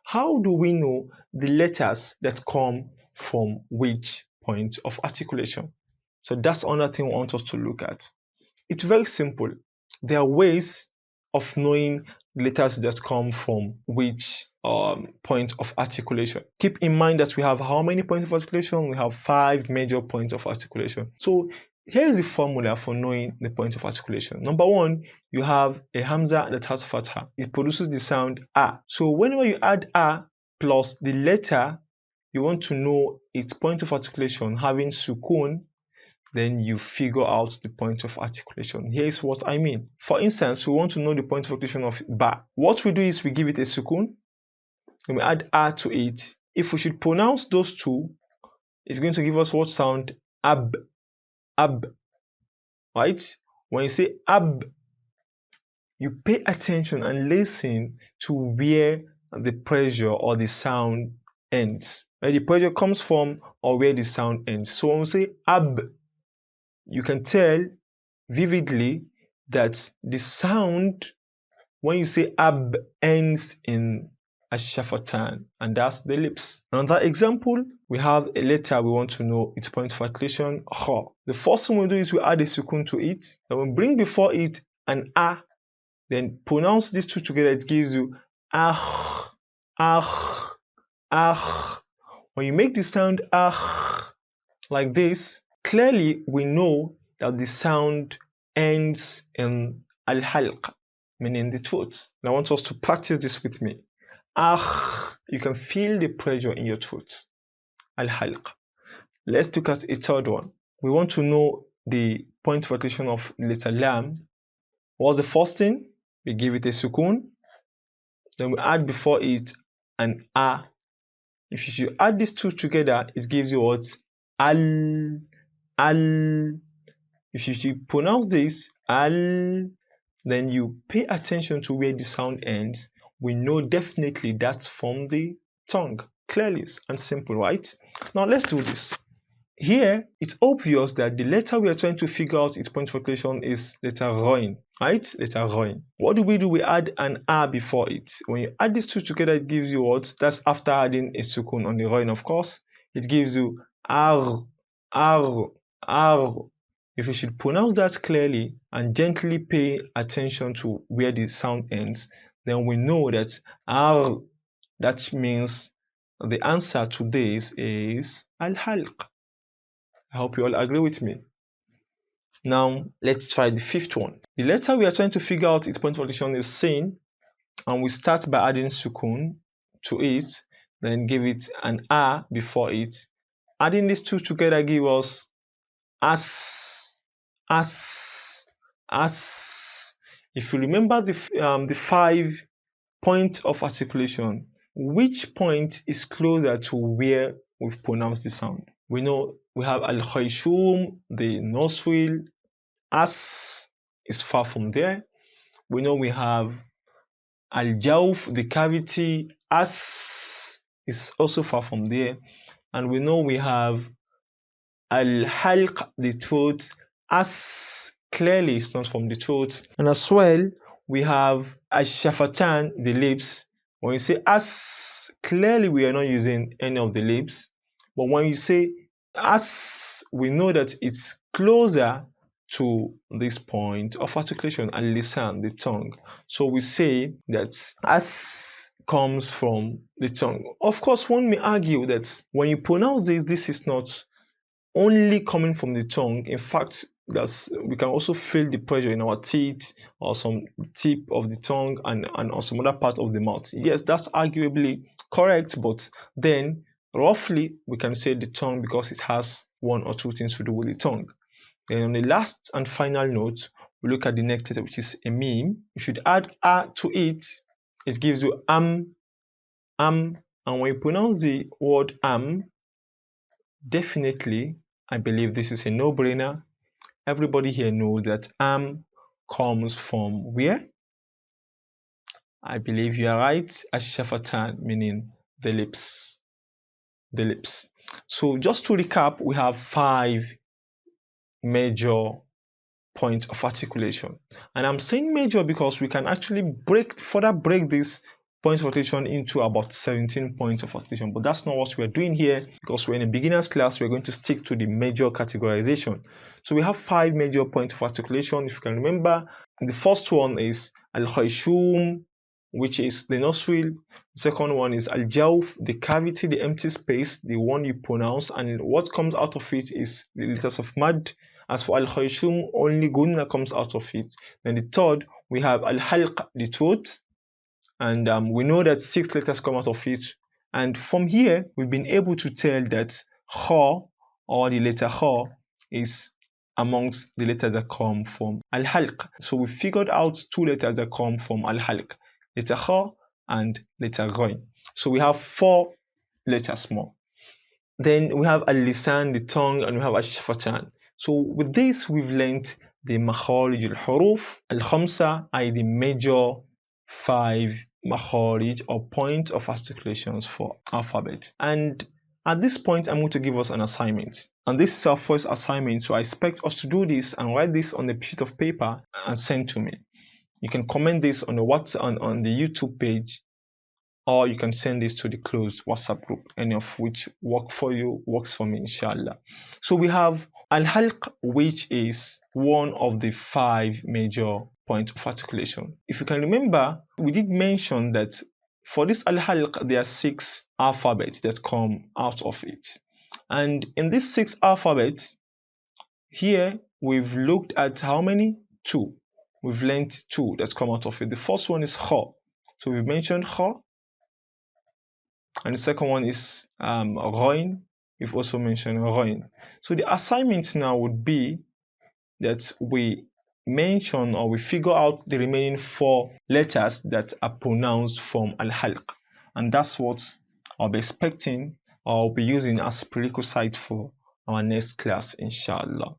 how do we know the letters that come from which point of articulation? So that's another thing I want us to look at. It's very simple. There are ways of knowing letters that come from which point of articulation. Keep in mind that we have how many points of articulation? We have 5 major points of articulation. So here's the formula for knowing the point of articulation. Number 1, you have a hamza that has fatha. It produces the sound a. So whenever you add a plus the letter you want to know its point of articulation having sukun, then you figure out the point of articulation. Here's what I mean. For instance, we want to know the point of articulation of ba. What we do is we give it a sukun, and we add a to it. If we should pronounce those two, it's going to give us what sound? Ab. Ab. Right? When you say ab, you pay attention and listen to where the pressure or the sound ends. Where the pressure comes from or where the sound ends. So when we say ab, you can tell vividly that the sound when you say ab ends in ash-shafatan, and that's the lips. Another example, we have a letter we want to know its point of articulation, kha. The first thing we do is we add a sukun to it, then we bring before it an a, then pronounce these two together, it gives you ah, ah, ah. When you make the sound ah like this, clearly we know that the sound ends in al-halq, meaning the throat. And I want us to practice this with me. Ah, you can feel the pressure in your throat. Al-halq. Let's look at a third one. We want to know the point of articulation of letter lam. What's the first thing? We give it a sukun. Then we add before it an a. If you should add these two together, it gives you what? Al. Al. If you should pronounce this al, then you pay attention to where the sound ends. We know definitely that's from the tongue. Clearly and simple, right? Now let's do this. Here, it's obvious that the letter we are trying to figure out its point of articulation is letter roin, right? Letter roin. What do? We add an a before it. When you add these two together, it gives you what? That's after adding a sukun on the roin, of course. It gives you ar, ar, ar. If you should pronounce that clearly and gently pay attention to where the sound ends, then we know that ar, that means the answer to this is al-halq. I hope you all agree with me. Now, let's try the fifth one. The letter we are trying to figure out its point of articulation is sin, and we start by adding sukun to it, then give it an a before it. Adding these two together give us as, as, as. If you remember the 5 points of articulation, which point is closer to where we've pronounced the sound? We know we have al-khayshum, the nostril. As is far from there. We know we have al-jawf, the cavity. As is also far from there. And we know we have al-halq, the throat. As clearly is not from the throat. And as well, we have ash-shafatan, the lips. When you say as, clearly we are not using any of the lips. But when you say as, we know that it's closer to this point of articulation, al-lisan, the tongue. So we say that as comes from the tongue. Of course, one may argue that when you pronounce this is not only coming from the tongue. In fact, we can also feel the pressure in our teeth or some tip of the tongue and on some other part of the mouth. Yes, that's arguably correct, but then roughly we can say the tongue because it has 1 or 2 things to do with the tongue. Then on the last and final note, we look at the next letter, which is a meme. You should add a to it. It gives you and when you pronounce the word definitely, I believe this is a no-brainer. Everybody here knows that comes from where? I believe you are right. Ash-shafatan, meaning the lips. The lips. So just to recap, we have 5 major points of articulation. And I'm saying major because we can actually further break this points of articulation into about 17 points of articulation. But that's not what we're doing here, because we're in a beginner's class. We're going to stick to the major categorization. So we have 5 major points of articulation, if you can remember. The first one is al-khayshum, which is the nostril. The second one is al-jawf, the cavity, the empty space, the one you pronounce, and what comes out of it is the letters of mad. As for al-khayshum, only gunna comes out of it. Then the third, we have al-halq, the throat, and we know that 6 letters come out of it. And from here, we've been able to tell that kha, or the letter kha, is amongst the letters that come from al-halq. So we figured out 2 letters that come from al-halq, letter kha and letter ghain. So we have 4 letters more. Then we have al-lisan, the tongue, and we have al-shafatan. So with this, we've learned the makharij al-huruf al-khamsa, i.e. the major 5 makharij or points of articulations for alphabet. And at this point, I'm going to give us an assignment. And this is our first assignment, so I expect us to do this and write this on a sheet of paper and send to me. You can comment this on the WhatsApp on the YouTube page, or you can send this to the closed WhatsApp group. Any of which works for you, works for me, inshallah. So we have al-halq, which is one of the 5 major points of articulation. If you can remember, we did mention that for this al-halq, there are 6 alphabets that come out of it. And in these 6 alphabets, here we've looked at how many? 2. We've learned 2 that come out of it. The first one is kha. So we've mentioned kha. And the second one is ghain. We've also mentioned ghain. So the assignment now would be that we mention or we figure out the remaining 4 letters that are pronounced from al-halq. And that's what I'll be expecting or I'll be using as prerequisite for our next class, inshallah.